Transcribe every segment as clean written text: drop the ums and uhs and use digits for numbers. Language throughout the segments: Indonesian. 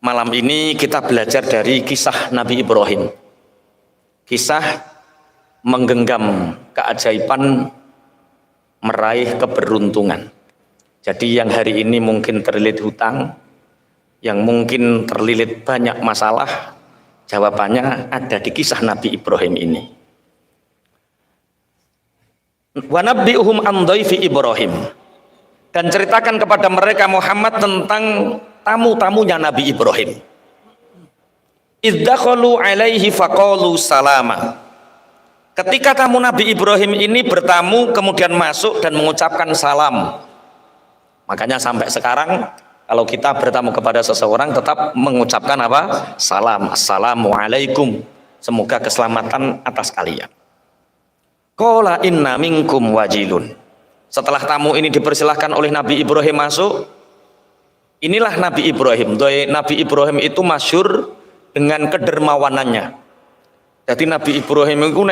Malam ini kita belajar dari kisah Nabi Ibrahim. Kisah menggenggam keajaiban meraih keberuntungan. Jadi yang hari ini mungkin terlilit hutang, yang mungkin terlilit banyak masalah, jawabannya ada di kisah Nabi Ibrahim ini. Wa nabbi'uhum an dhaifi Ibrahim. Dan ceritakan kepada mereka Muhammad tentang tamu-tamunya Nabi Ibrahim. Iddakhalu alaihi faqalu salama. Ketika tamu Nabi Ibrahim ini bertamu kemudian masuk dan mengucapkan salam. Makanya sampai sekarang kalau kita bertamu kepada seseorang tetap mengucapkan apa? Salam. Assalamualaikum. Semoga keselamatan atas kalian. Qala inna minkum wajilun. Setelah tamu ini dipersilahkan oleh Nabi Ibrahim masuk, inilah Nabi Ibrahim. Nabi Ibrahim itu masyhur dengan kedermawanannya. Jadi Nabi Ibrahim itu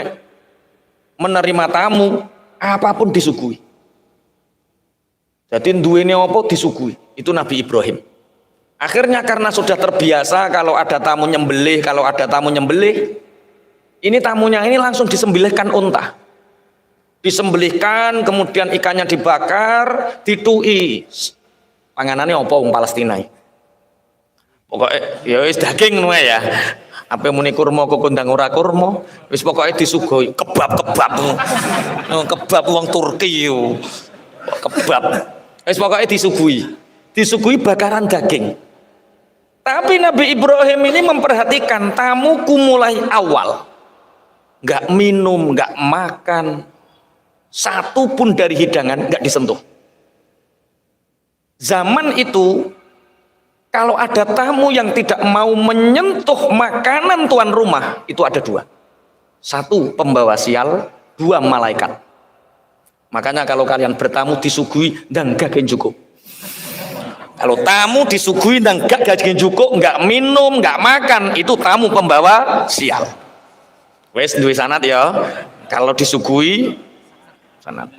menerima tamu apapun disuguhi. Jadi duwene apa disuguhi. Itu Nabi Ibrahim. Akhirnya karena sudah terbiasa kalau ada tamu nyembelih, ini tamunya ini langsung disembelihkan unta. Disembelihkan, kemudian ikannya dibakar, ditui. Panganannya apa wong Palestina? Pokoknya ya wis daging nuwe ya. Apa muni kurma kok kondang ora kurma, wis pokoke disuguhi kebab-kebab. Kebab wong Turki yo. Kebab. Wis pokoke disuguhi. Disuguhi bakaran daging. Tapi Nabi Ibrahim ini memperhatikan tamuku mulai awal. Enggak minum, enggak makan. Satu pun dari hidangan enggak disentuh. Zaman itu kalau ada tamu yang tidak mau menyentuh makanan tuan rumah, itu ada dua. Satu pembawa sial, dua malaikat. Makanya kalau kalian bertamu disuguhi dan gak cukup. Kalau tamu disuguhi dan gak cukup, enggak minum, enggak makan, itu tamu pembawa sial. Wes duwe sanad ya. Kalau disuguhi sanad.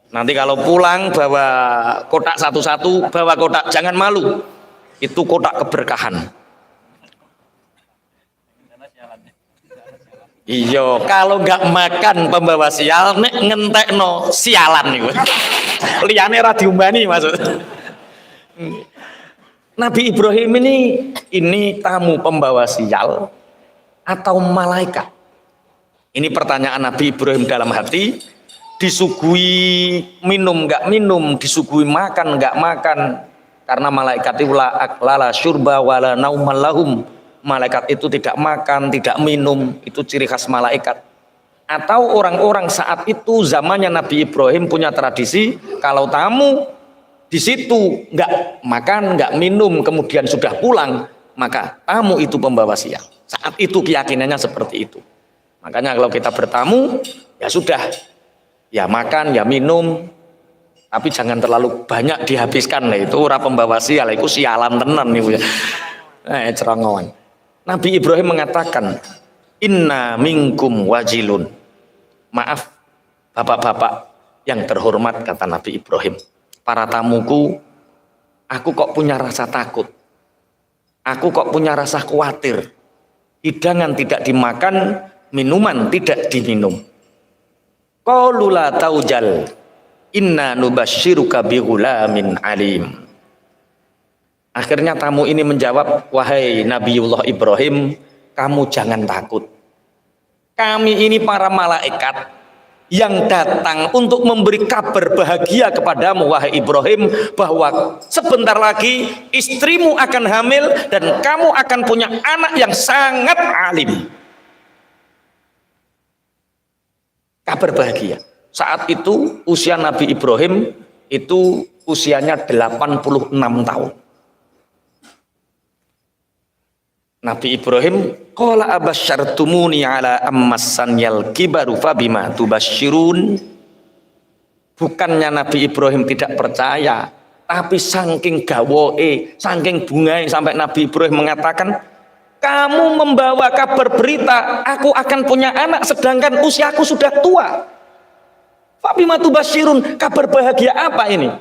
Nanti kalau pulang bawa kotak satu-satu, bawa kotak, jangan malu. Itu kotak keberkahan. Iya, kalau nggak makan pembawa sial, nek ngentekno sialan nih. Liane ra diumbani maksud. Nabi Ibrahim ini tamu pembawa sial atau malaikat? Ini pertanyaan Nabi Ibrahim dalam hati. Disuguhi minum nggak minum, disuguhi makan nggak makan, karena malaikat itu lala syurba wala nauman lahum. Malaikat itu tidak makan, tidak minum, itu ciri khas malaikat. Atau orang-orang saat itu zamannya Nabi Ibrahim punya tradisi kalau tamu di situ nggak makan, nggak minum, kemudian sudah pulang, maka tamu itu pembawa sial. Saat itu keyakinannya seperti itu. Makanya kalau kita bertamu, ya sudah. Ya makan, ya minum, tapi jangan terlalu banyak dihabiskan lah, itu ora pembawa sial, itu sialan tenan nih. Cerongoan. Nabi Ibrahim mengatakan, inna minkum wajilun. Maaf, bapak-bapak yang terhormat, kata Nabi Ibrahim. Para tamuku, aku kok punya rasa takut. Aku kok punya rasa khawatir. Hidangan tidak dimakan, minuman tidak diminum. Qalu la taujal inna nubasyiruka bi ghulamin alim. Akhirnya tamu ini menjawab, wahai Nabiullah Ibrahim, kamu jangan takut. Kami ini para malaikat yang datang untuk memberi kabar bahagia kepadamu wahai Ibrahim, bahwa sebentar lagi istrimu akan hamil dan kamu akan punya anak yang sangat alim. Kabar bahagia. Saat itu usia Nabi Ibrahim itu usianya 86 tahun. Nabi Ibrahim qala abasyartumuni ala ammassanyal kibaru fabima tubasyirun. Bukannya Nabi Ibrahim tidak percaya, tapi saking gawoe, saking bungai sampai Nabi Ibrahim mengatakan, kamu membawa kabar berita aku akan punya anak sedangkan usiaku sudah tua. Fabima tubasyirun, kabar bahagia apa ini?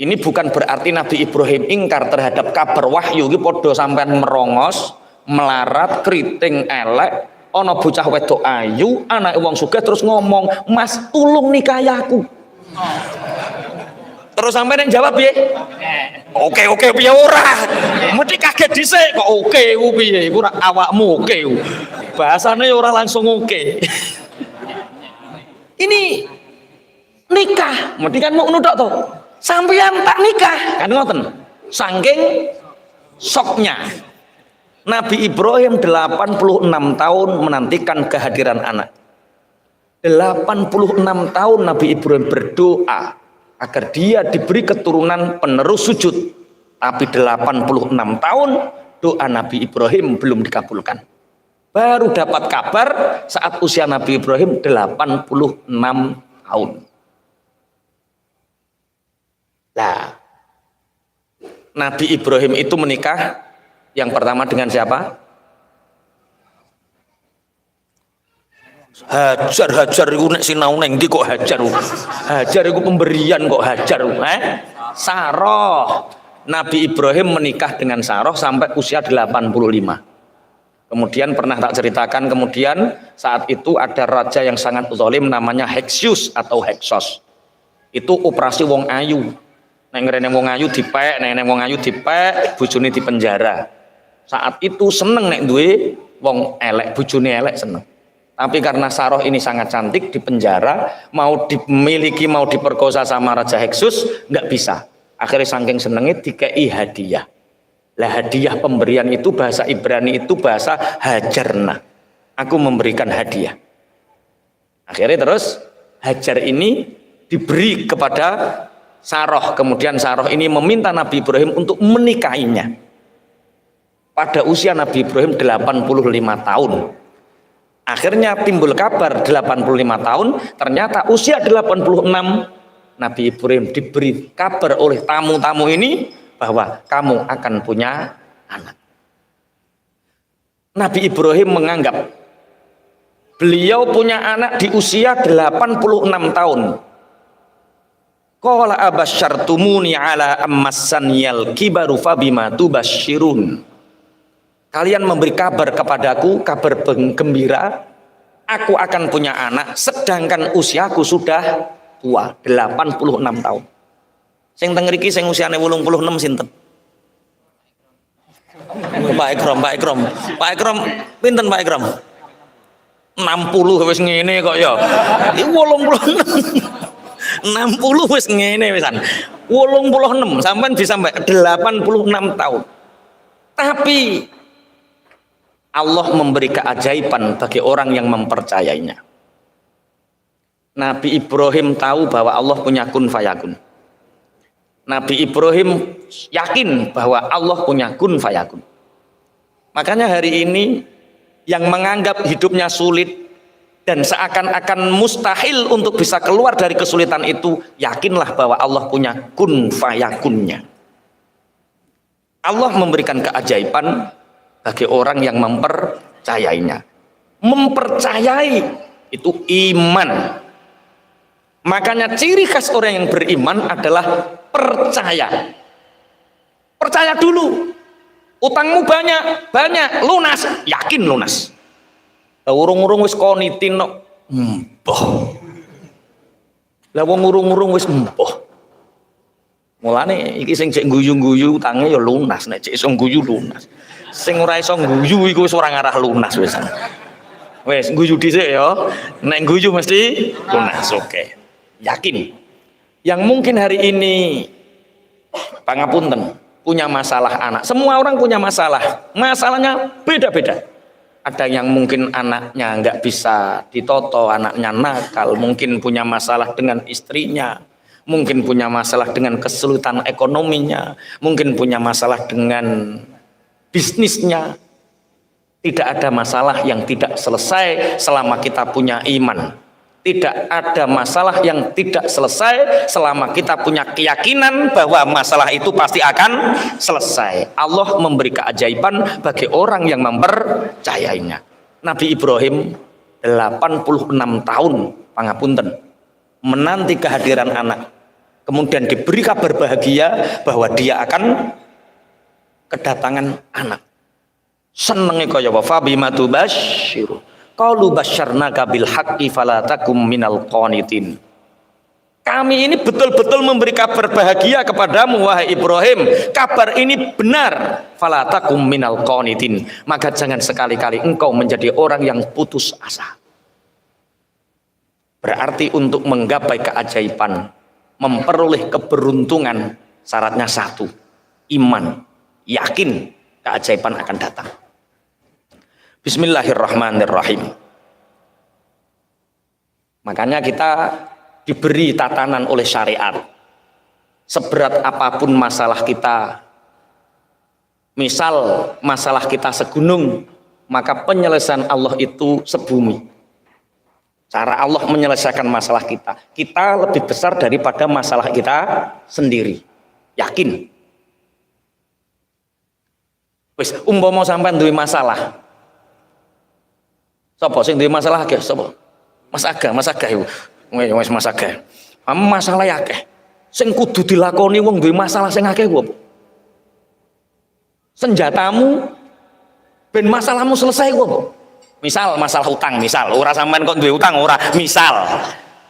Ini bukan berarti Nabi Ibrahim ingkar terhadap kabar wahyu. Iki padha sampean merongos, melarat, keriting elek, ana bocah wedok ayu, anake wong sugih terus ngomong, "Mas, tulung nikahi aku." Terus sampean yang jawab piye? Oke piye ora? Mesti kaget dhisik kok oke ku piye? Iku ora awakmu oke. Bahasane ora langsung oke. Ini nikah, mesti kan mau tok to. Sampeyan tak nikah, kan ngoten. Saking soknya. Nabi Ibrahim 86 tahun menantikan kehadiran anak. 86 tahun Nabi Ibrahim berdoa agar dia diberi keturunan penerus sujud. Tapi 86 tahun doa Nabi Ibrahim belum dikabulkan. Baru dapat kabar saat usia Nabi Ibrahim 86 tahun. Nah, Nabi Ibrahim itu menikah yang pertama dengan siapa? Hajar iku nek sinau nang ndi kok Hajar? Hajar iku pemberian kok Hajar, Sarah. Nabi Ibrahim menikah dengan Sarah sampai usia 85. Kemudian pernah tak ceritakan, kemudian saat itu ada raja yang sangat zalim namanya Heksus atau Heksos. Itu operasi wong ayu. Nek ngrene wong ayu dipek, nek wong ayu dipek, bojone dipenjara. Saat itu seneng nek duwe wong elek, bojone elek seneng. Tapi karena Sarah ini sangat cantik, dipenjara, mau dimiliki, mau diperkosa sama Raja Heksus, nggak bisa. Akhirnya saking senengnya dikei hadiah. Lah hadiah pemberian itu bahasa Ibrani itu bahasa hajarna. Aku memberikan hadiah. Akhirnya terus Hajar ini diberi kepada Sarah. Kemudian Sarah ini meminta Nabi Ibrahim untuk menikahinya. Pada usia Nabi Ibrahim 85 tahun. Akhirnya timbul kabar 85 tahun, ternyata usia 86 Nabi Ibrahim diberi kabar oleh tamu-tamu ini bahwa kamu akan punya anak. Nabi Ibrahim menganggap beliau punya anak di usia 86 tahun. Qala abasyartumuni ala ammassanyal kibaru fabima tubasyirun. Kalian memberi kabar kepadaku, kabar gembira, aku akan punya anak sedangkan usiaku sudah tua, 86 tahun. Sing teng mriki sing usiane 86 sinten? Pak Ikram pinten Pak Ikram? 60 wis ngene kok ya. Iki 86. 60 wis ngene wisan. 86 sampean bisa sampai 86 tahun. Tapi Allah memberi keajaiban bagi orang yang mempercayainya. Nabi Ibrahim tahu bahwa Allah punya kun fayakun. Nabi Ibrahim yakin bahwa Allah punya kun fayakun. Makanya hari ini yang menganggap hidupnya sulit dan seakan-akan mustahil untuk bisa keluar dari kesulitan itu, yakinlah bahwa Allah punya kun fayakunnya. Allah memberikan keajaiban bagi orang yang mempercayainya. Mempercayai itu iman. Makanya ciri khas orang yang beriman adalah percaya. Percaya dulu. Utangmu banyak, lunas, yakin lunas. Urung-urung wis konitin no, mboh. Lah wong urung-urung wis mboh. Mulane iki sing cek guyu-guyu utange ya lunas, nek cek iso guyu lunas. Sing ora iso guyu iku wis ora ngarah lunas wis. Wis guyu dhisik ya. Nek guyu mesti lunas, oke. Yakin. Yang mungkin hari ini pangapunten punya masalah anak. Semua orang punya masalah. Masalahnya beda-beda. Ada yang mungkin anaknya nggak bisa ditoto, anaknya nakal, mungkin punya masalah dengan istrinya, mungkin punya masalah dengan kesulitan ekonominya, mungkin punya masalah dengan bisnisnya. Tidak ada masalah yang tidak selesai selama kita punya iman. Tidak ada masalah yang tidak selesai selama kita punya keyakinan bahwa masalah itu pasti akan selesai. Allah memberi keajaiban bagi orang yang mempercayainya. Nabi Ibrahim 86 tahun pangapunten menanti kehadiran anak. kemudian diberi kabar bahagia bahwa dia akan kedatangan anak. Senenge kaya wa fa bima tubasyiru qalu basyarnaka bil haqqi fala takum minal qanitin. Kami ini betul-betul memberi kabar bahagia kepadamu wahai Ibrahim. Kabar ini benar. Fala takum minal qanitin. Maka jangan sekali-kali engkau menjadi orang yang putus asa. Berarti untuk menggapai keajaiban, memperoleh keberuntungan, syaratnya satu, iman, yakin keajaiban akan datang. Bismillahirrahmanirrahim. Makanya kita diberi tatanan oleh syariat. Seberat apapun masalah kita, misal masalah kita segunung, maka penyelesaian Allah itu sebumi. Cara Allah menyelesaikan masalah kita, kita lebih besar daripada masalah kita sendiri. Yakin. Wis umpama sampean duwe masalah. Sapa sing duwe masalah akeh sapa? Mas Aga iku. Wis Mas Aga. Masalah akeh. Sing kudu dilakoni wong duwe masalah sing akeh ku apa? Senjatamu ben masalahmu selesai ku apa? Misal masalah hutang, misal ora sampean kok duwe hutang ora, misal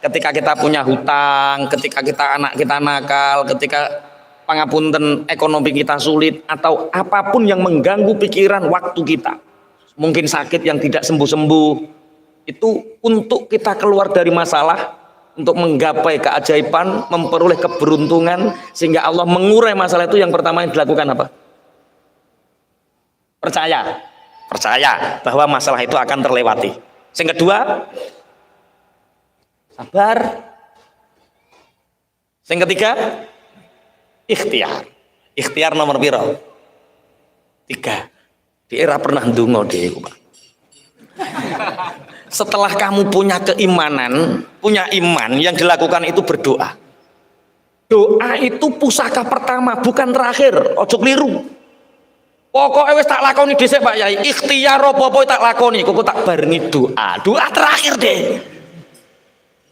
ketika kita punya hutang, ketika kita anak kita nakal, ketika pangapunten ekonomi kita sulit, atau apapun yang mengganggu pikiran waktu kita, mungkin sakit yang tidak sembuh-sembuh, itu untuk kita keluar dari masalah, untuk menggapai keajaiban, memperoleh keberuntungan, sehingga Allah mengurai masalah itu. Yang pertama yang dilakukan apa? Percaya bahwa masalah itu akan terlewati. Yang kedua, sabar. Yang ketiga, ikhtiar nomor piro? 3. Di era pernah ndonga dhewe, Pak. Setelah kamu punya keimanan, punya iman, yang dilakukan itu berdoa. Doa itu pusaka pertama, bukan terakhir. Ojo keliru. Pokoknya wis tak lakoni dhisik Pak Yai. Ikhtiar apa-apa tak lakoni, kok tak barengi doa. Doa terakhir deh.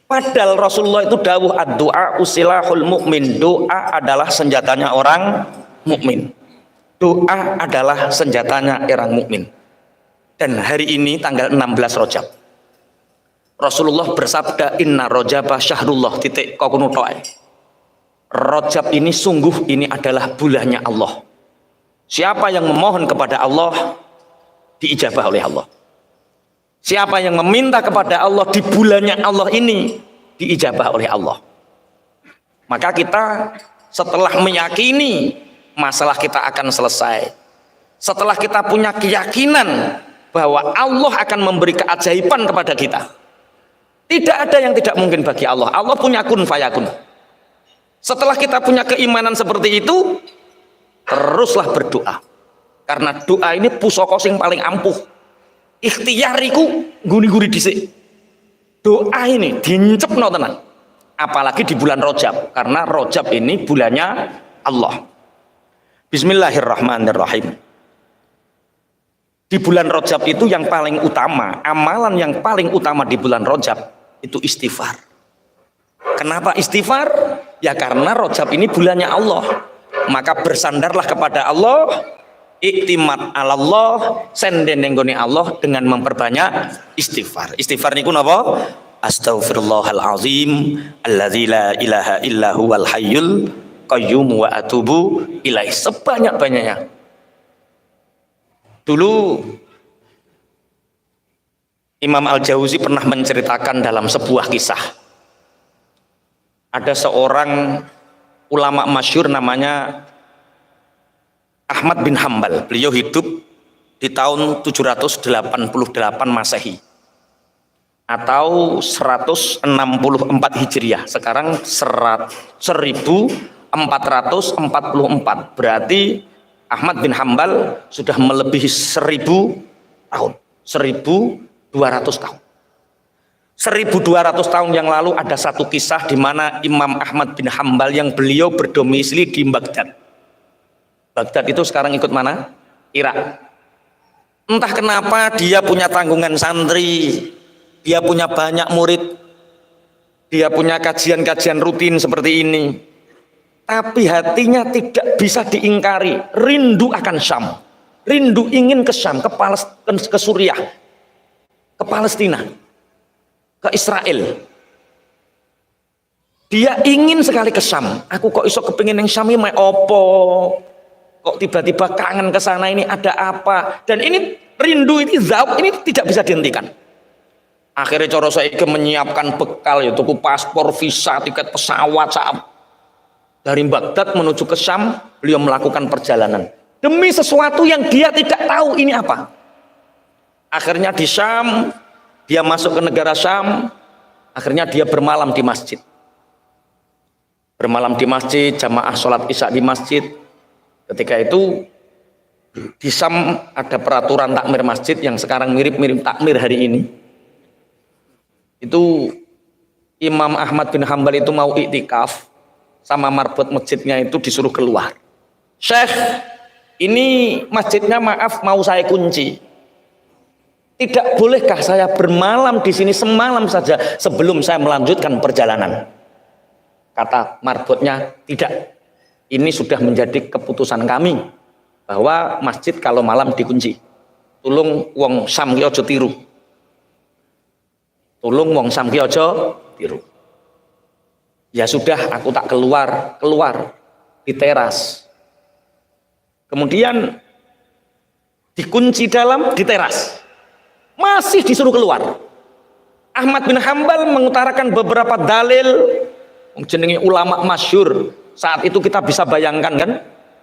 Padahal Rasulullah itu dawuh ad-du'a usilahul mukmin. Doa adalah senjatanya orang mukmin. Doa adalah senjatanya orang mukmin. Dan hari ini tanggal 16 Rajab, Rasulullah bersabda inna rajaba syahrullah titik kokunutoe. Rajab ini sungguh ini adalah bulannya Allah. Siapa yang memohon kepada Allah diijabah oleh Allah. Siapa yang meminta kepada Allah di bulannya Allah ini diijabah oleh Allah. Maka kita setelah meyakini masalah kita akan selesai, setelah kita punya keyakinan bahwa Allah akan memberi keajaiban kepada kita, tidak ada yang tidak mungkin bagi Allah. Allah punya kun fayakun. Setelah kita punya keimanan seperti itu, teruslah berdoa. Karena doa ini pusaka sing paling ampuh. Ikhtiariku guni-guni dhisik. Doa ini dincepno tenan. Apalagi di bulan Rajab, karena Rajab ini bulannya Allah. Bismillahirrahmanirrahim. Di bulan Rajab itu yang paling utama, amalan yang paling utama di bulan Rajab itu istighfar. Kenapa istighfar? Ya karena Rajab ini bulannya Allah. Maka bersandarlah kepada Allah, iktimat Allah, senden nenggone Allah dengan memperbanyak istighfar. Istighfar niku napa? Astaghfirullahalazim alladzi la ilaha illa huwal hayyul qayyum wa atubu ilaih. Sebanyak-banyaknya. Dulu Imam Al-Jauzi pernah menceritakan dalam sebuah kisah. Ada seorang ulama masyhur namanya Ahmad bin Hambal. Beliau hidup di tahun 788 Masehi atau 164 Hijriah. Sekarang 1444. Berarti Ahmad bin Hambal sudah melebihi 1000 tahun. 1200 tahun. 1200 tahun yang lalu ada satu kisah di mana Imam Ahmad bin Hambal yang beliau berdomisili di Baghdad. Baghdad itu sekarang ikut mana? Irak. Entah kenapa dia punya tanggungan santri, dia punya banyak murid, dia punya kajian-kajian rutin seperti ini. tapi hatinya tidak bisa diingkari, rindu akan Syam, rindu ingin ke Syam, ke Suriah, ke Palestina, ke Israel. Dia ingin sekali ke Syam. Aku kok iso kepingin yang Syam ini opo? Kok tiba-tiba kangen ke sana, ini ada apa? Dan ini rindu, ini zauq, ini tidak bisa dihentikan. Akhirnya coro saiki menyiapkan bekal, ya tuku paspor, visa, tiket pesawat saat dari Baghdad menuju ke Syam. Beliau melakukan perjalanan demi sesuatu yang dia tidak tahu ini apa. Akhirnya di Syam, dia masuk ke negara Syam. Akhirnya dia bermalam di masjid. Bermalam di masjid, jamaah sholat isya di masjid. Ketika itu di Syam ada peraturan takmir masjid yang sekarang mirip-mirip takmir hari ini. Itu Imam Ahmad bin Hambal itu mau iktikaf, sama marbot masjidnya itu disuruh keluar. Syekh, ini masjidnya maaf mau saya kunci. Tidak bolehkah saya bermalam di sini semalam saja sebelum saya melanjutkan perjalanan? Kata marbotnya, tidak. Ini sudah menjadi keputusan kami bahwa masjid kalau malam dikunci. Tulung wong Syam ki aja tiru. Tulung wong Syam ki aja tiru. Ya sudah, aku tak keluar di teras. Kemudian dikunci di teras. Masih disuruh keluar. Ahmad bin Hambal mengutarakan beberapa dalil. Jenenge ulama masyhur. Saat itu kita bisa bayangkan kan,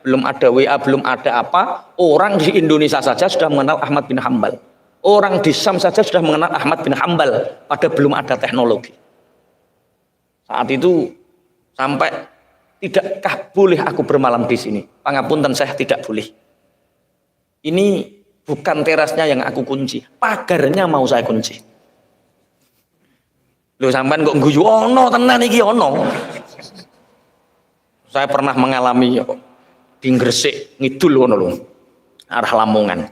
belum ada WA, belum ada apa, orang di Indonesia saja sudah mengenal Ahmad bin Hambal. Orang di Syam saja sudah mengenal Ahmad bin Hambal, pada belum ada teknologi. Saat itu sampai, tidakkah boleh aku bermalam di sini? Pangapunten, saya tidak boleh. Ini bukan terasnya yang aku kunci, pagarnya mau saya kunci. Lho sampean kok guyu ono tenan iki ono. Saya pernah mengalami di Gresik ngidul ngono lho. Arah Lamongan.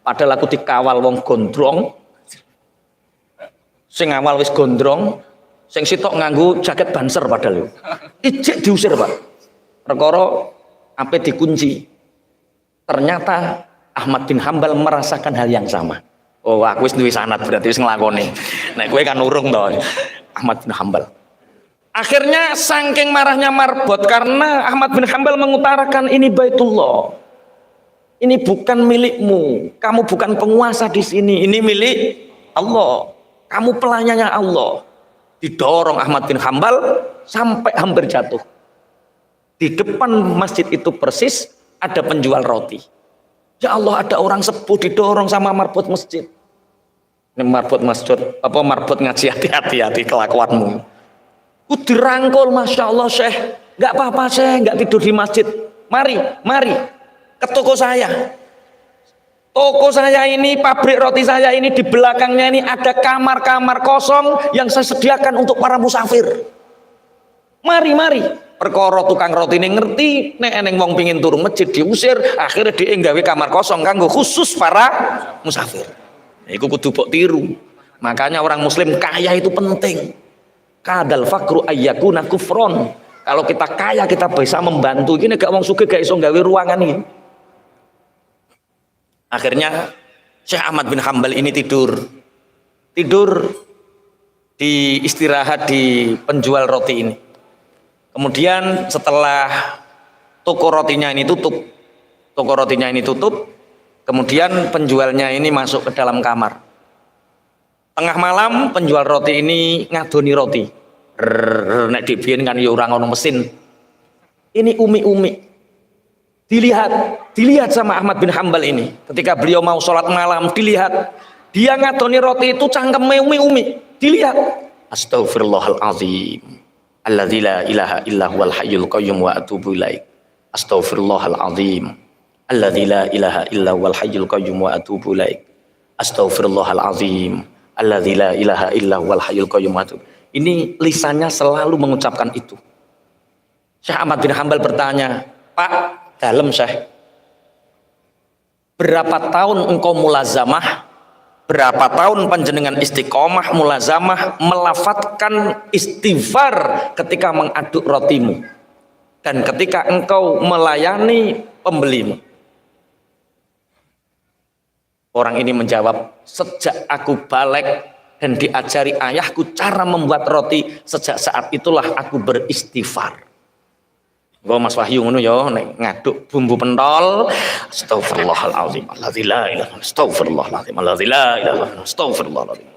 Padahal aku dikawal wong gondrong. Sing awal wis gondrong, sing sitok nganggo jaket banser padahal lho. Ijek diusir, Pak. Perkara ape dikunci. Ternyata Ahmad bin Hambal merasakan hal yang sama. Oh, aku wis duwe sanad berarti wis nglakoni. Nek kowe kan urung to. Ahmad bin Hambal. Akhirnya saking marahnya marbot karena Ahmad bin Hambal mengutarakan ini Baitullah. Ini bukan milikmu. Kamu bukan penguasa di sini. Ini milik Allah. Kamu pelayannya Allah. Didorong Ahmad bin Hambal sampai hampir jatuh. Di depan masjid itu persis ada penjual roti. Ya Allah, ada orang sepuh didorong sama marbot masjid. Ini marbot masjid, apa marbot ngaji, hati-hati kelakuanmu. Ku dirangkul, Masya Allah Syekh. Gak apa-apa Syekh, gak tidur di masjid. Mari ke toko saya. Toko saya ini, pabrik roti saya ini, di belakangnya ini ada kamar-kamar kosong yang saya sediakan untuk para musafir. Mari. Perkara tukang roti ini ngerti, nek eneng wong pingin turun masjid diusir, akhirnya dia nggawe kamar kosong kanggo khusus para musafir. Iku kudu mbok tiru. Makanya orang muslim kaya itu penting. Kadal fakru ayyakuna kufron. Kalau kita kaya kita bisa membantu. Ini gak wong sugih gak iso nggawe ruangan ini. Akhirnya Syekh Ahmad bin Hambal ini tidur di istirahat di penjual roti ini. Kemudian setelah toko rotinya ini tutup, kemudian penjualnya ini masuk ke dalam kamar. Tengah malam penjual roti ini ngadoni roti. Nek dibiyen kan ya ora ono mesin. Ini umi-umi. Dilihat sama Ahmad bin Hambal ini. Ketika beliau mau sholat malam, dilihat dia ngadoni roti itu cangkeme umi-umi. Dilihat. Astaghfirullahalazim. Alladzi la ilaha illa huwal hayyul qayyum wa atubu ilaik. Astaghfirullahalazim. Alladzi la ilaha illa huwal hayyul qayyum wa atubu ilaik. Astaghfirullahalazim. Alladzi la ilaha illa huwal hayyul qayyum wa atubu. Ini lisannya selalu mengucapkan itu. Syekh Ahmad bin Hambal bertanya, "Pak, dalem Syekh, berapa tahun engkau mulazamah? Berapa tahun panjenengan istiqomah mulazamah melafatkan istighfar ketika mengaduk rotimu?" dan ketika engkau melayani pembelimu. Orang ini menjawab, sejak aku balik dan diajari ayahku cara membuat roti, sejak saat itulah aku beristighfar. Gua Mas Wahyu ngono ya, nek ngaduk bumbu pentol, astagfirullahalazim, la ilaha illallah, astagfirullahalazim, la ilaha illallah, astagfirullahalazim.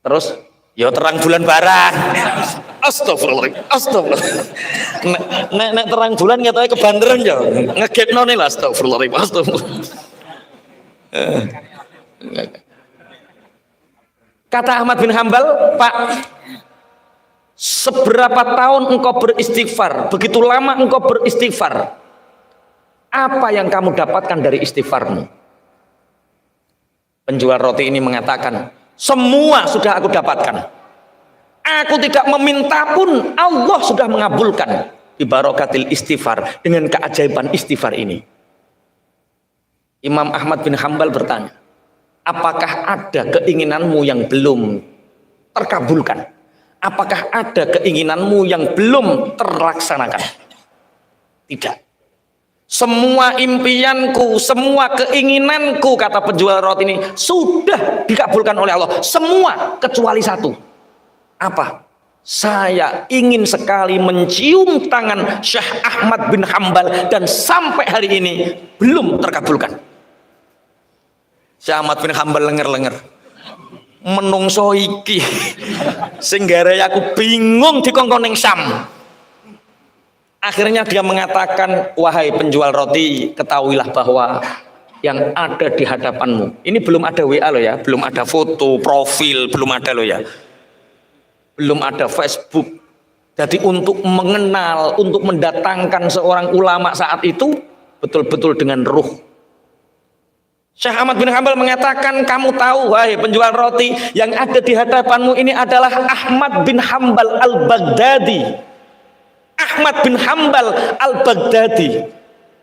Terus ya terang bulan barang. Astagfirullahaladzim, astagfirullahaladzim. Nek terang bulan ngetoknya kebanderan ya, ngegekno nih lah, astagfirullahaladzim, astagfirullahaladzim. Kata Ahmad bin Hambal, Pak, seberapa tahun engkau beristighfar, begitu lama engkau beristighfar, apa yang kamu dapatkan dari istighfarmu? Penjual roti ini mengatakan, semua sudah aku dapatkan. Aku tidak meminta pun Allah sudah mengabulkan. Bibarokatil istighfar, dengan keajaiban istighfar ini. Imam Ahmad bin Hambal bertanya, apakah ada keinginanmu yang belum terkabulkan? Apakah ada keinginanmu yang belum terlaksanakan? Tidak. Semua impianku, semua keinginanku, kata penjual roti ini, sudah dikabulkan oleh Allah. Semua kecuali satu. Apa? Saya ingin sekali mencium tangan Syekh Ahmad bin Hambal dan sampai hari ini belum terkabulkan. Syekh Ahmad bin Hambal lenger-lenger. Menungso iki sing garane aku bingung dikongkon ning Syam. Akhirnya dia mengatakan, wahai penjual roti, ketahuilah bahwa yang ada di hadapanmu ini belum ada WA loh ya, belum ada foto profil, belum ada loh ya, belum ada Facebook. Jadi untuk mengenal, untuk mendatangkan seorang ulama saat itu betul-betul dengan ruh. Syekh Ahmad bin Hambal mengatakan, kamu tahu wahai penjual roti, yang ada di hadapanmu ini adalah Ahmad bin Hambal al-Baghdadi. Ahmad bin Hambal al-Baghdadi,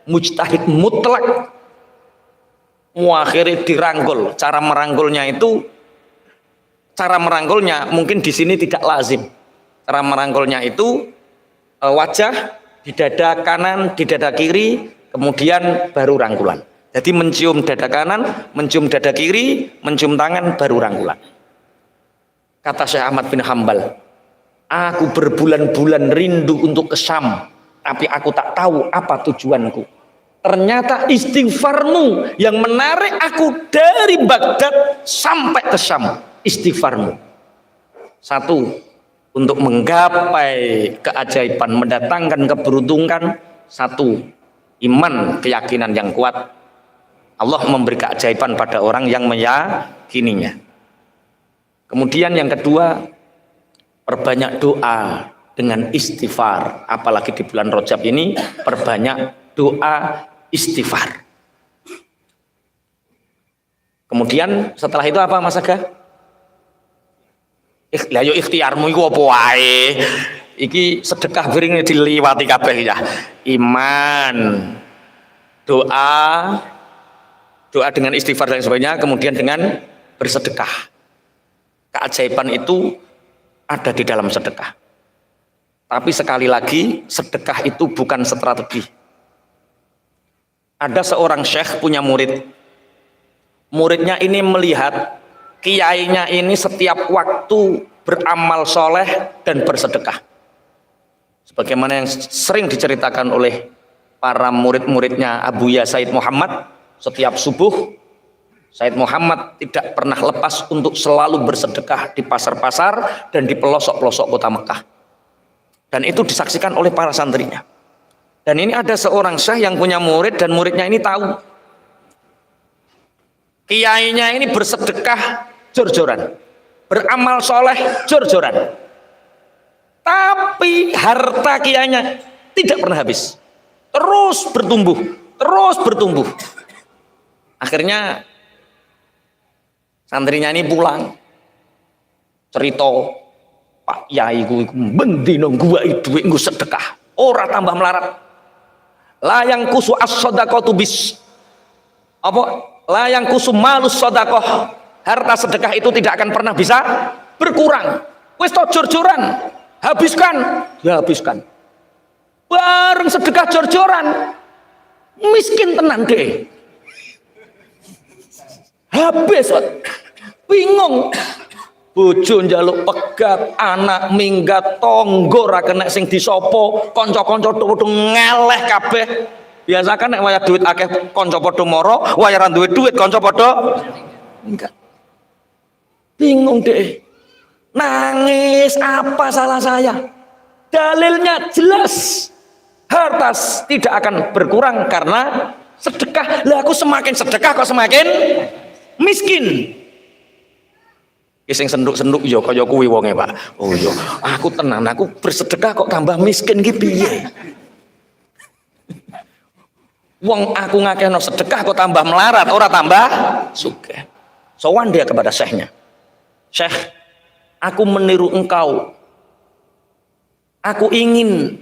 mujtahid mutlak. Akhirnya dirangkul. Cara merangkulnya mungkin di sini tidak lazim. Cara merangkulnya itu wajah, di dada kanan, di dada kiri, kemudian baru rangkulan. Jadi mencium dada kanan, mencium dada kiri, mencium tangan, baru rangkulan. Kata Syekh Ahmad bin Hambal, aku berbulan-bulan rindu untuk ke Syam, tapi aku tak tahu apa tujuanku. Ternyata istighfarmu yang menarik aku dari Baghdad sampai ke Syam. Istighfarmu. Satu, untuk menggapai keajaiban, mendatangkan keberuntungan. Satu, iman, keyakinan yang kuat. Allah memberi keajaiban pada orang yang meyakininya. Kemudian yang kedua, perbanyak doa dengan istighfar. Apalagi di bulan Rajab ini, perbanyak doa istighfar. Kemudian setelah itu apa Mas Aga? Lah yo ikhtiarmu iku apa wae. Iki sedekah piring diliwati kabeh ya. Iman, doa dengan istighfar dan sebagainya, kemudian dengan bersedekah. Keajaiban itu ada di dalam sedekah. Tapi sekali lagi, sedekah itu bukan strategi. Ada seorang syekh punya murid. Muridnya ini melihat kiainya ini setiap waktu beramal soleh dan bersedekah. Sebagaimana yang sering diceritakan oleh para murid-muridnya Abuya Said Muhammad, setiap subuh Said Muhammad tidak pernah lepas untuk selalu bersedekah di pasar-pasar dan di pelosok-pelosok kota Mekah. Dan itu disaksikan oleh para santrinya. Dan ini ada seorang syekh yang punya murid, dan muridnya ini tahu kiainya ini bersedekah jor-joran, beramal soleh jor-joran, tapi harta kiainya tidak pernah habis, terus bertumbuh, terus bertumbuh. Akhirnya santrinya ini pulang cerita, Pak Yai ku bendino gua itu nggo sedekah ora tambah melarat. Layang kusu as-shadaqatu bis apa? Layang kusu malus shadaqah. Harta sedekah itu tidak akan pernah bisa berkurang. Wis to jor-joran. habiskan, dihabiskan. Bareng sedekah jor-joran, miskin tenan deh. Habis, bingung. Bojo njaluk pegat, anak minggat, tonggo ra kena sing disopo, kanca-kanca padha ngeleh kabeh. Biasa kan nek wayah duit akeh kanca padha mara, wayah ra duwe duit kanca padha enggak. Bingung deh. Nangis, apa salah saya? Dalilnya jelas. Harta tidak akan berkurang karena sedekah. Lah aku semakin sedekah kok semakin miskin. Sing senduk-senduk ya kaya kuwi wonge, Pak. Oh iya, aku tenang, aku bersedekah kok tambah miskin ki piye? Wong aku ngakehno sedekah kok tambah melarat, ora tambah sugih. Sowan dia kepada syekhnya. Syekh, aku meniru engkau. Aku ingin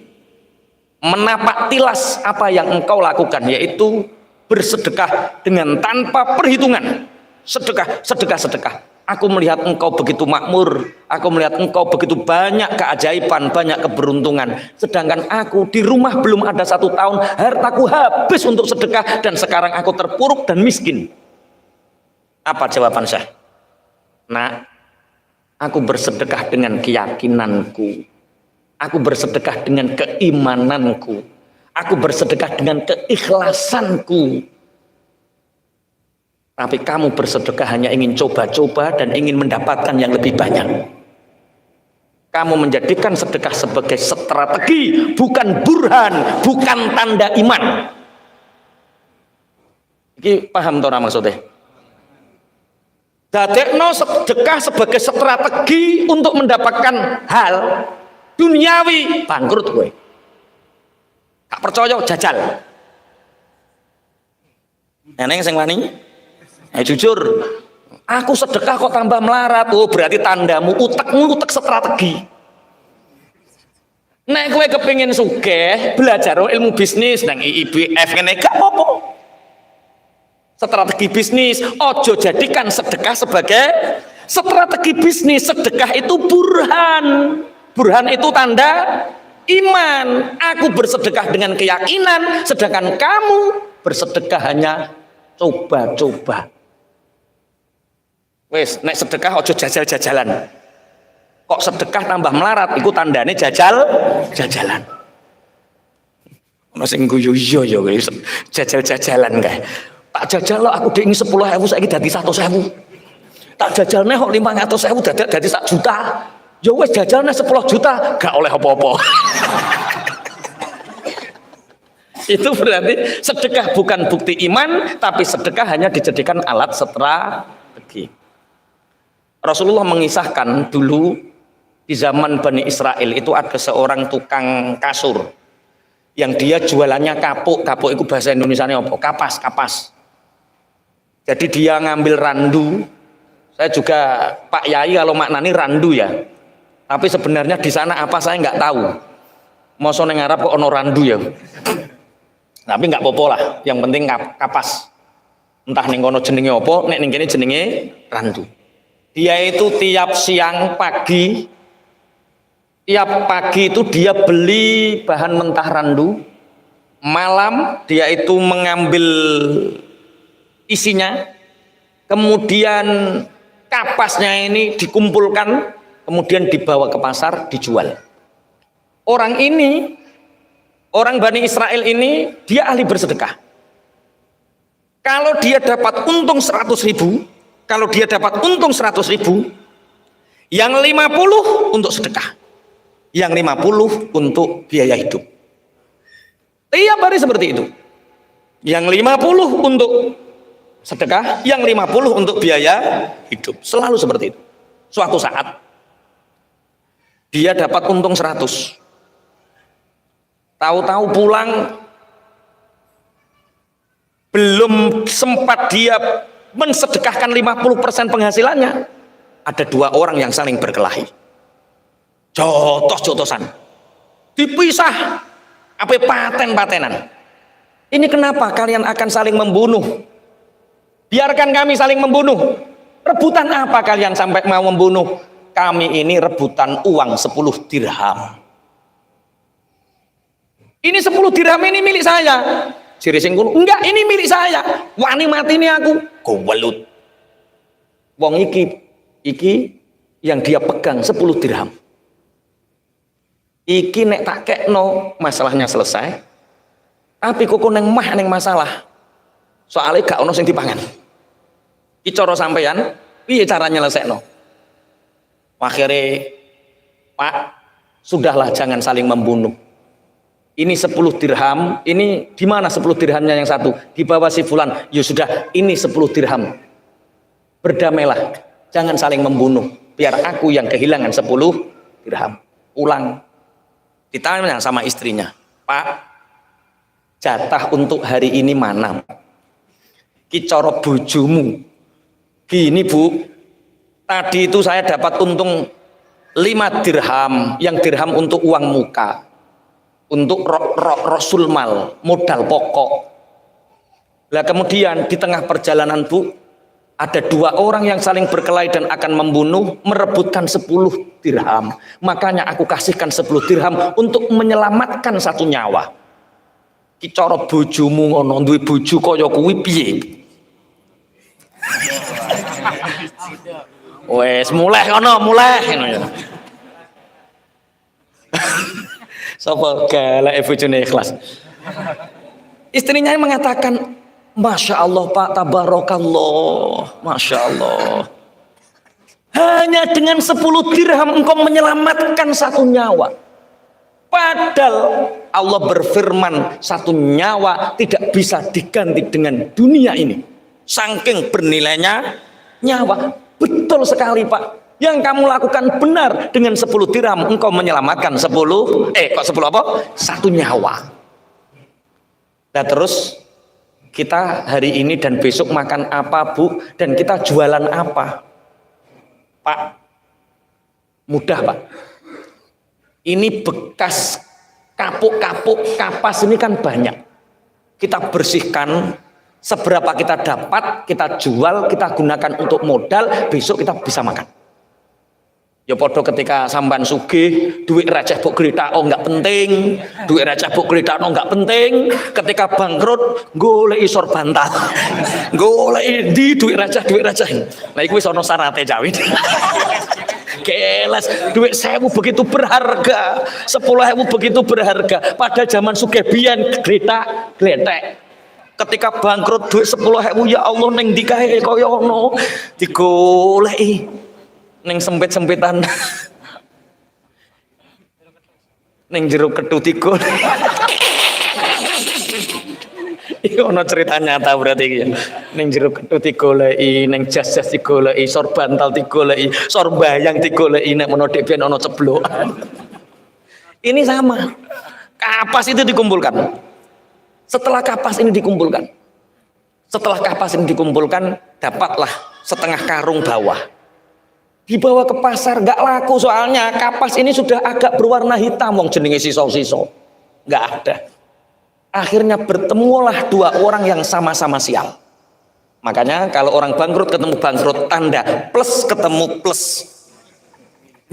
menapak tilas apa yang engkau lakukan, yaitu bersedekah dengan tanpa perhitungan. Sedekah, sedekah, sedekah. Aku melihat engkau begitu makmur, aku melihat engkau begitu banyak keajaiban, banyak keberuntungan. Sedangkan aku di rumah belum ada 1 tahun, hartaku habis untuk sedekah dan sekarang aku terpuruk dan miskin. Apa jawaban saya? Nah, aku bersedekah dengan keyakinanku. Aku bersedekah dengan keimananku. Aku bersedekah dengan keikhlasanku. Tapi kamu bersedekah hanya ingin coba-coba dan ingin mendapatkan yang lebih banyak. Kamu menjadikan sedekah sebagai strategi, bukan burhan, bukan tanda iman. Ini paham toh maksudnya? Dadekno sedekah sebagai strategi untuk mendapatkan hal duniawi, bangkrut gue. Gak percaya jajal. Neneng sing wani? Jujur, aku sedekah kok tambah melarat. Oh, berarti tandamu utekmu utek strategi. Nek kowe kepengin sugih, belajar ilmu bisnis nang IIBF ngene gak apa-apa. Strategi bisnis, ojo jadikan sedekah sebagai strategi bisnis. Sedekah itu burhan. Burhan itu tanda iman. Aku bersedekah dengan keyakinan, sedangkan kamu bersedekah hanya coba-coba. Wes, nek sedekah ojo jajal-jajalan. Kok sedekah tambah melarat, iku tandane jajal-jajalan. Ono sing guyu iya ya jajal-jajalan kae. Tak jajal lo aku ding 10.000 saiki dadi 100.000. Tak jajalne kok 500.000 dadi 1 juta. Ya wis jajalne 10 juta, gak oleh apa-apa. Itu berarti sedekah bukan bukti iman, tapi sedekah hanya dijadikan alat strategi. Rasulullah mengisahkan dulu di zaman Bani Israel itu ada seorang tukang kasur yang dia jualannya kapuk. Kapuk itu bahasa Indonesianya apa? Kapas, kapas. Jadi dia ngambil randu. Saya juga Pak Yai kalau maknani randu ya. Tapi sebenarnya di sana apa saya nggak tahu. Mosok nang Arab kok ono randu ya. Tapi nggak apa-apa lah. Yang penting kapas. Entah ning kono jenenge apa, nek ning kene jenenge randu. Dia itu tiap siang pagi, tiap pagi itu dia beli bahan mentah randu. Malam dia itu mengambil isinya, kemudian kapasnya ini dikumpulkan, kemudian dibawa ke pasar dijual. Orang ini, orang Bani Israel ini, dia ahli bersedekah. Kalau dia dapat untung 100.000, kalau dia dapat untung 100.000, yang 50 untuk sedekah, yang 50 untuk biaya hidup. Tiap hari seperti itu. Yang 50 untuk sedekah, yang 50 untuk biaya hidup. Selalu seperti itu. Suatu saat dia dapat untung 100. Tahu-tahu pulang belum sempat dia mensedekahkan 50% penghasilannya, ada 2 orang yang saling berkelahi, jotos-jotosan, dipisah, apa paten-patenan. Ini kenapa kalian akan saling membunuh? Biarkan kami saling membunuh. Rebutan apa kalian sampai mau membunuh? kami ini rebutan uang 10 dirham. Ini 10 dirham ini milik saya. Jere sing kono, enggak, ini milik saya. Wani mati ini aku. Gowelut. Wong iki yang dia pegang 10 dirham. Iki nek tak kekno masalahnya selesai. Tapi kok neng masalah. Soalnya gak ono sing dipangan. Iki cara sampean piye cara nyelesekno? Akhirnya, Pak, sudahlah jangan saling membunuh. Ini 10 dirham, ini di mana 10 dirhamnya yang satu? Di bawah si fulan. Ya sudah, ini 10 dirham. Berdamailah, jangan saling membunuh. Biar aku yang kehilangan 10 dirham. Pulang. Ditanya sama istrinya, Pak, jatah untuk hari ini mana? Ki cara bojomu. Gini Bu, tadi itu saya dapat untung 5 dirham, yang dirham untuk uang muka, untuk rasul mal, modal pokok. Lah kemudian di tengah perjalanan Bu, ada 2 orang yang saling berkelahi dan akan membunuh, merebutkan 10 dirham. Makanya aku kasihkan 10 dirham untuk menyelamatkan 1 nyawa. Ki cara bojomu ngono, duwe bojo kaya kuwi piye? Wes mulai ngono ya. Sapa galak bojone ikhlas. Istrinya mengatakan, Masya Allah Pak, tabarakallah, Masya Allah. Hanya dengan 10 dirham engkau menyelamatkan 1 nyawa. Padahal Allah berfirman 1 nyawa tidak bisa diganti dengan dunia ini. Saking bernilainya nyawa. Betul sekali Pak. Yang kamu lakukan benar, dengan 10 dirham engkau menyelamatkan 10 apa? 1 nyawa. Nah terus kita hari ini dan besok makan apa Bu? Dan kita jualan apa? Pak, mudah Pak. Ini bekas kapuk-kapuk kapas ini kan banyak. Kita bersihkan. Seberapa kita dapat, kita jual, kita gunakan untuk modal, besok kita bisa makan. Ya podo ketika samban sugih, duit receh buk gletakno enggak penting, duit receh buk gletakno enggak penting. Ketika bangkrut, golek isor bantal. Golek di duit receh. Lah iku wis ana syarate Cawit. Kelas duit 1000 begitu berharga, 10.000 begitu berharga. Pada zaman sugih biyen gletak. Ketika bangkrut duit 10.000, ya Allah neng dikae kaya ngono digoleki neng sempit-sempitan neng jero ketut iku. Iku ono cerita nyata berarti iki ya. Neng jero ketut digoleki, neng jas-jas digoleki, sor bantal digoleki, sor bayang digoleki, nek menawa dhek ben ono ceblokan. Ini sama. Kapas itu dikumpulkan. Setelah kapas ini dikumpulkan, dapatlah setengah karung bawah. Dibawa ke pasar, nggak laku soalnya kapas ini sudah agak berwarna hitam, wong jenenge siso-siso. Nggak ada. Akhirnya bertemulah 2 orang yang sama-sama sial. Makanya kalau orang bangkrut ketemu bangkrut, tanda plus ketemu plus.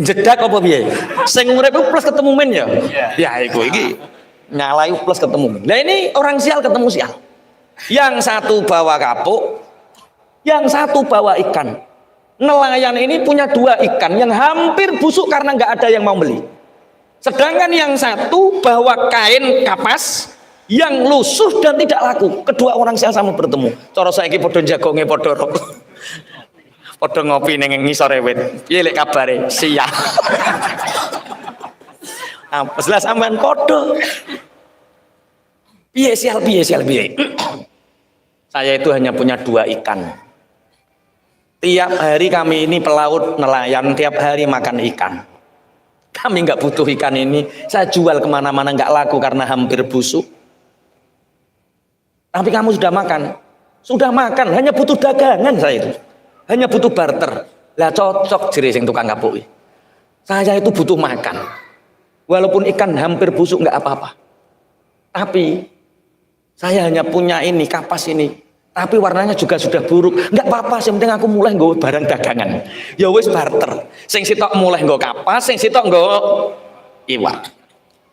Jedak apa piye? Sing urip plus ketemu men ya. Ya iku iki. Nyalai plus ketemu. Nah ini orang sial ketemu sial. Yang satu bawa kapuk, yang satu bawa ikan. Nelayan ini punya 2 ikan yang hampir busuk karena nggak ada yang mau beli. Sedangkan yang satu bawa kain kapas yang lusuh dan tidak laku. Kedua orang sial sama bertemu. Cara saiki padha jagonge padha padha ngopi ning ngisor wit. Piye lek kabare? Sial. Apa jelas sampean padha. Piye sial. Saya itu hanya punya 2 ikan. Tiap hari kami ini pelaut nelayan, tiap hari makan ikan. Kami nggak butuh ikan ini. Saya jual kemana-mana nggak laku karena hampir busuk. Tapi kamu sudah makan. Sudah makan, hanya butuh dagangan saya itu. Hanya butuh barter. Lah cocok jere sing tukang kapuk. Saya itu butuh makan. Walaupun ikan hampir busuk nggak apa-apa. Tapi saya hanya punya ini, kapas ini. tapi warnanya juga sudah buruk. Enggak apa-apa, yang penting aku mulai nggawa barang dagangan. Ya wis barter. Sing sitok mulai nggawa kapas, sing sitok nggawa iwak.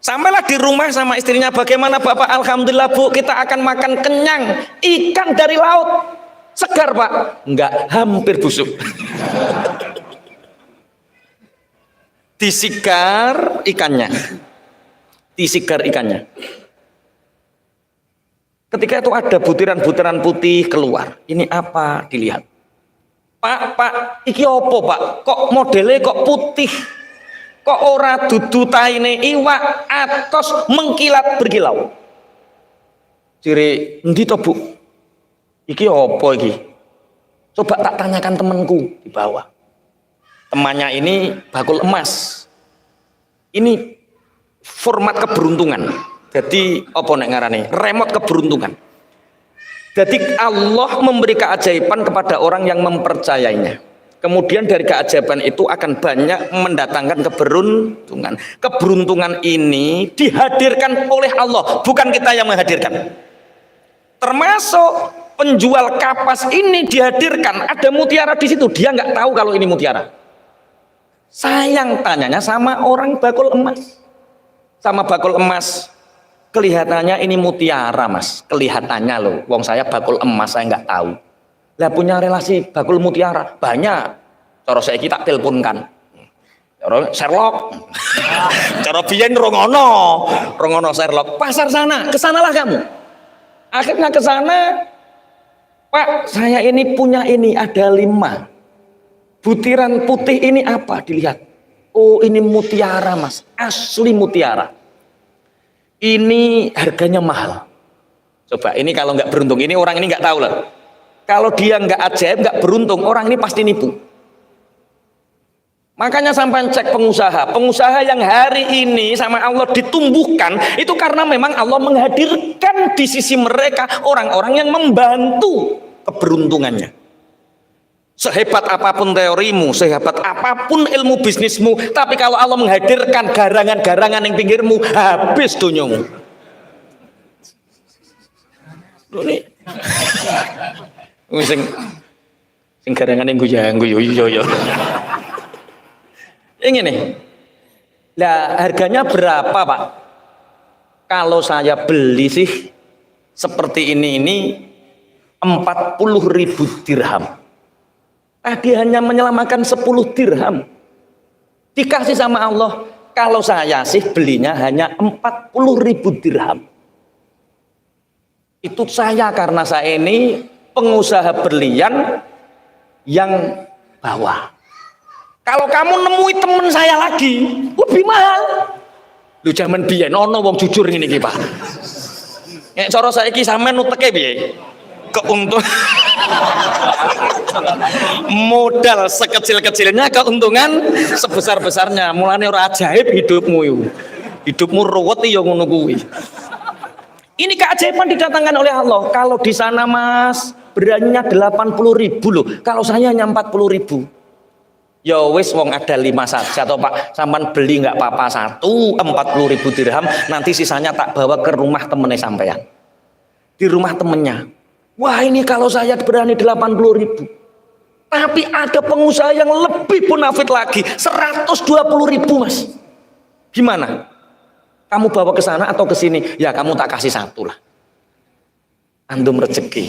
Sampailah di rumah sama istrinya, bagaimana Bapak? Alhamdulillah Bu, kita akan makan kenyang. Ikan dari laut. Segar Pak? Enggak, hampir busuk. Disigar ikannya. Disigar ikannya. Ketika itu ada butiran-butiran putih keluar. Ini apa? Dilihat. Pak, iki opo Pak? Kok modelnya kok putih? Kok ora dudu taine iwak atos mengkilat berkilau? Ciri, endi to Bu? Iki opo iki? Coba tak tanyakan temanku di bawah. Temannya ini bakul emas. Ini format keberuntungan. Jadi apa nek ngarane? Remote keberuntungan. Jadi Allah memberi keajaiban kepada orang yang mempercayainya. Kemudian dari keajaiban itu akan banyak mendatangkan keberuntungan. Keberuntungan ini dihadirkan oleh Allah, bukan kita yang menghadirkan. Termasuk penjual kapas ini dihadirkan, ada mutiara di situ, dia nggak tahu kalau ini mutiara. Sayang tanyanya sama orang bakul emas. Sama bakul emas, kelihatannya ini mutiara Mas, kelihatannya loh, wong saya bakul emas saya nggak tahu. Lah punya relasi bakul mutiara banyak. Cara saya kita teleponkan. Cara Sherlock. Cara biyen rongono Sherlock. Pasar sana, kesanalah kamu. Akhirnya ke sana, Pak, saya ini punya ini ada 5. Butiran putih ini apa? Dilihat. Oh, ini mutiara Mas, asli mutiara. Ini harganya mahal. Coba ini kalau nggak beruntung, ini orang ini nggak tahu lah. Kalau dia nggak ajaib, nggak beruntung, orang ini pasti nipu. Makanya sampai cek pengusaha yang hari ini sama Allah ditumbuhkan, itu karena memang Allah menghadirkan di sisi mereka orang-orang yang membantu keberuntungannya. Sehebat apapun teorimu, sehebat apapun ilmu bisnismu, tapi kalau Allah menghadirkan garangan-garangan yang pinggirmu, habis dunyomu. Ini sing garangan yang guyu yo. Ini nih. Lah harganya berapa, Pak? Kalau saya beli sih seperti ini 40.000 dirham. Tadi hanya menyelamatkan 10 dirham. Dikasih sama Allah. Kalau saya sih belinya hanya 40.000 dirham. Itu saya karena saya ini pengusaha berlian yang bawah. Kalau kamu nemui teman saya lagi, lebih mahal. Lu zaman biyen ono wong jujur ngene iki, Pak. Nek cara saiki sampean nuteke piye? Keuntungan modal sekecil-kecilnya, keuntungan sebesar-besarnya. Mulane ora ajaib hidupmu ruwet ya ngono kuwi. Ini keajaiban didatangkan oleh Allah. Kalau di sana Mas beraninya 80.000 loh, kalau saya hanya 40.000. Ya wis wong ada 5 saja toh Pak, sampean beli nggak apa-apa 40.000 dirham, nanti sisanya tak bawa ke rumah temennya sampean. Di rumah temennya. Wah ini kalau saya berani 80.000. Tapi ada pengusaha yang lebih bonafit lagi, 120.000 Mas. Gimana? Kamu bawa ke sana atau ke sini? Ya kamu tak kasih 1 lah. Antum rezeki.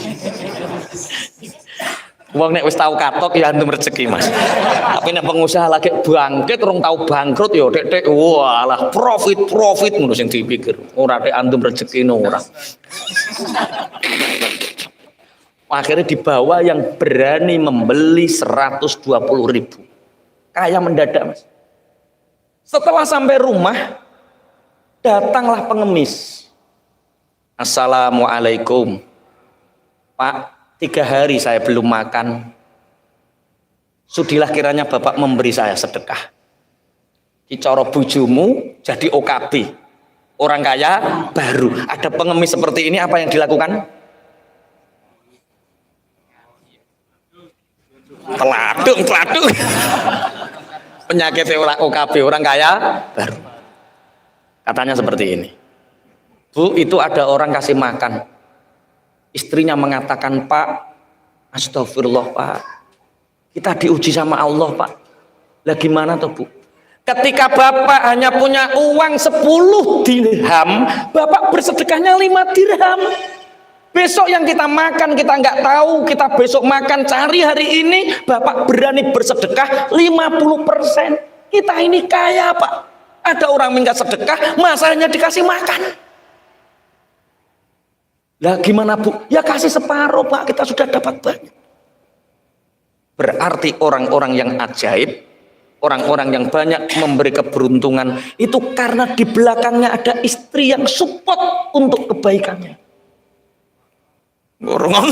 Wong nek wis tau katok ya antum rezeki Mas. Tapi nek pengusaha lagi bangkit urung tau bangkrut ya dek walah profit ngono sing dipikir. Ora dek antum rezeki ora. Akhirnya dibawa yang berani membeli 120.000. Kaya mendadak Mas. Setelah sampai rumah, datanglah pengemis. Assalamualaikum. Pak, 3 hari saya belum makan. Sudilah kiranya Bapak memberi saya sedekah. Dicoro bujumu jadi OKB. Orang kaya baru. Ada pengemis seperti ini, apa yang dilakukan? Teladuk. Penyakit orang OKB, orang kaya baru. Katanya seperti ini. Bu, itu ada orang kasih makan. Istrinya mengatakan, Pak, astagfirullah Pak, kita diuji sama Allah Pak. Lah gimana tuh Bu? Ketika Bapak hanya punya uang 10 dirham, Bapak bersedekahnya 5 dirham. Besok yang kita makan kita nggak tahu, kita besok makan cari hari ini, Bapak berani bersedekah 50%. Kita ini kaya Pak. Ada orang minta sedekah, masanya dikasih makan. Lah gimana Bu? Ya kasih separuh Pak, kita sudah dapat banyak. Berarti orang-orang yang ajaib, orang-orang yang banyak memberi keberuntungan, itu karena di belakangnya ada istri yang support untuk kebaikannya. Ngurung.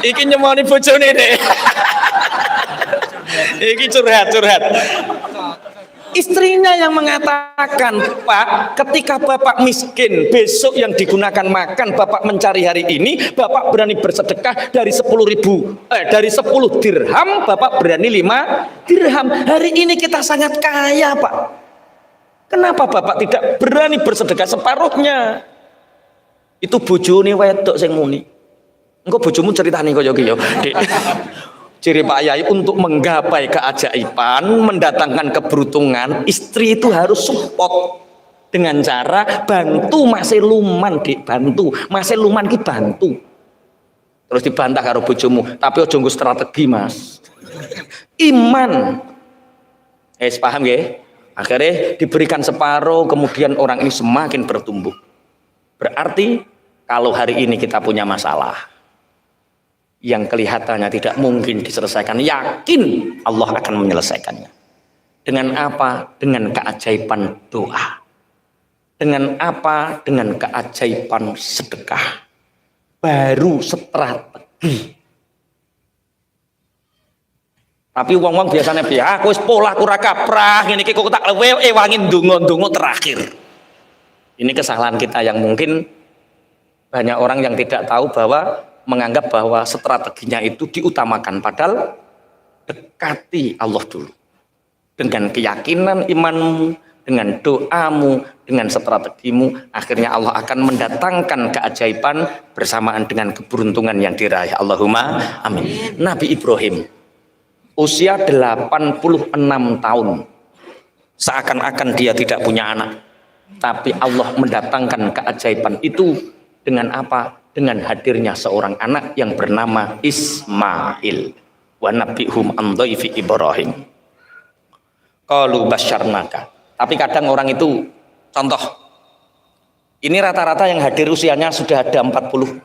Iki nyemoni bojone deh. Iki curhat. Istrinya yang mengatakan, Pak, ketika Bapak miskin, besok yang digunakan makan Bapak mencari hari ini, Bapak berani bersedekah dari 10 dirham, Bapak berani 5 dirham. Hari ini kita sangat kaya Pak. Kenapa Bapak tidak berani bersedekah separuhnya? Itu bojone wedok sing muni. Engko bojomu ceritane kaya iki ya, Dik. Ciri Pak Yai untuk menggapai keajaiban, mendatangkan keberuntungan, istri itu harus support dengan cara bantu masih luman, Dik, bantu. Masih luman ki bantu. Terus dibantah karo bojomu, tapi ojo nggo strategi, Mas. Iman. Paham ya? Akhirnya diberikan separuh, kemudian orang ini semakin bertumbuh. Berarti kalau hari ini kita punya masalah yang kelihatannya tidak mungkin diselesaikan, yakin Allah akan menyelesaikannya. Dengan apa? Dengan keajaiban doa. Dengan apa? Dengan keajaiban sedekah. Baru strategi. Tapi wong-wong biasanya aku wis pola ora kaprah ngene iki kok tak wangin ndonga-ndonga terakhir. Ini kesalahan kita yang mungkin banyak orang yang tidak tahu bahwa menganggap bahwa strateginya itu diutamakan, padahal dekati Allah dulu dengan keyakinan imanmu, dengan doamu, dengan strategimu, akhirnya Allah akan mendatangkan keajaiban bersamaan dengan keberuntungan yang diraih. Allahumma amin. Nabi Ibrahim usia 86 tahun, seakan-akan dia tidak punya anak, tapi Allah mendatangkan keajaiban itu dengan apa? Dengan hadirnya seorang anak yang bernama Ismail. Wa nabihum an dhaifi Ibrahim. Qalu basyarnaka. Tapi kadang orang itu, contoh, ini rata-rata yang hadir usianya sudah ada 40.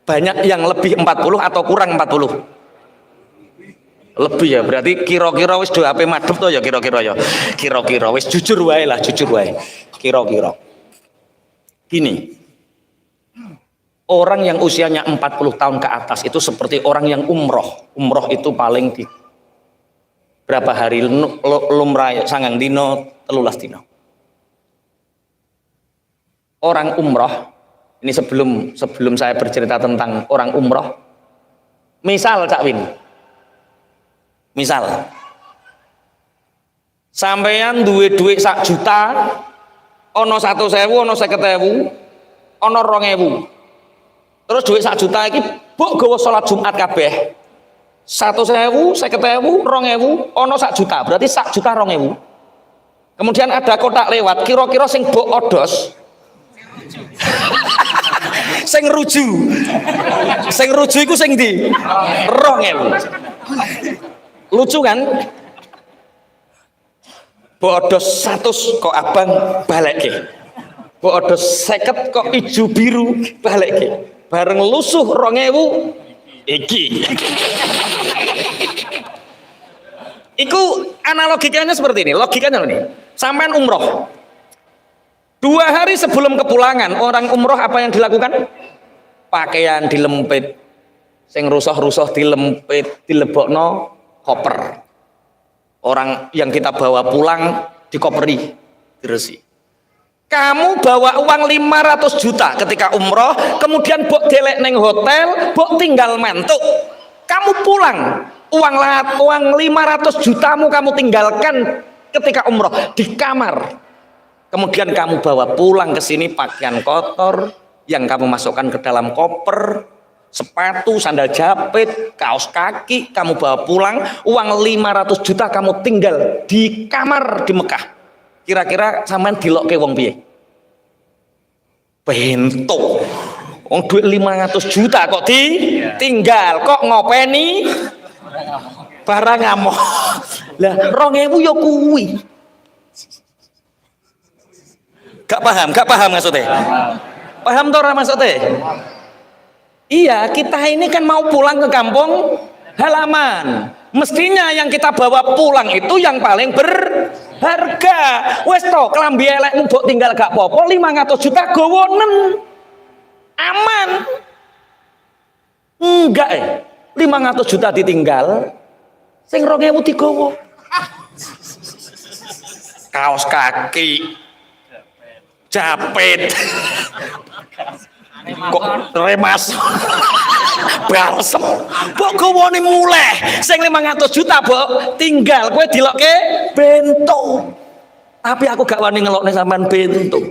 Banyak yang lebih 40 atau kurang 40? Lebih ya, berarti kira-kira wis do ape madhep to ya kira-kira ya. Kira-kira wis jujur wae lah, jujur wae. Kira-kira. Gini. Orang yang usianya 40 tahun ke atas itu seperti orang yang umroh. Umroh itu paling di berapa hari lumrah sangang dino 13 dino. Orang umroh, ini sebelum saya bercerita tentang orang umroh, misal Cak Win, misal sampeyan duwe duit 1 juta, ono 100.000, ono 50.000, ono 2.000. Terus duit 1 juta iki mbok gawa salat Jumat kabeh. 100.000, 50.000, 2.000, ono 1 juta, berarti 1 juta 2.000. Kemudian ada kotak lewat, kira-kira sing mbok odos. Sing ruju. Sing ruju iku sing ndi? 2.000. Lucu kan? Mbok odos 100 kok abang balekke. Mbok odos 50 kok ijo biru balekke. Bareng lusuh 2.000 iki. Iku analogikanya seperti ini, logikanya ini. Sampean umroh 2 hari sebelum kepulangan, orang umroh apa yang dilakukan? Pakaian dilempit, sing rusuh-rusuh dilempit, dilebokno koper. Orang yang kita bawa pulang dikoperi, diresi. Kamu bawa uang 500 juta ketika umroh, kemudian bok delek neng hotel, bok tinggal mantuk. Kamu pulang, uang 500 jutamu kamu tinggalkan ketika umroh di kamar. Kemudian kamu bawa pulang ke sini pakaian kotor, yang kamu masukkan ke dalam koper, sepatu, sandal jepit, kaos kaki, kamu bawa pulang, uang 500 juta kamu tinggal di kamar di Mekah. Kira-kira sampean dilokke wong piye? Bento. Wong duit 500 juta kok ditinggal, kok ngopeni barang ngamuk. Lah 2000 ya kuwi. Gak paham maksudnya? Paham toh maksudnya? Iya, kita ini kan mau pulang ke kampung halaman. Mestinya yang kita bawa pulang itu yang paling berharga. Wes toh, kelambi elekmu mbok tinggal gak apa-apa, 500 juta gowonen. Aman. Enggak 500 juta ditinggal, sing 2000 digowo. Kaos kaki, japit, kok remas, balsem, kok gowone muleh, sing 500 juta mbok tinggal, kowe dilokke bento. Tapi aku gak wani ngelokne sampean bento.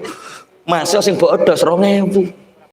Masih sing mbok edos 2000.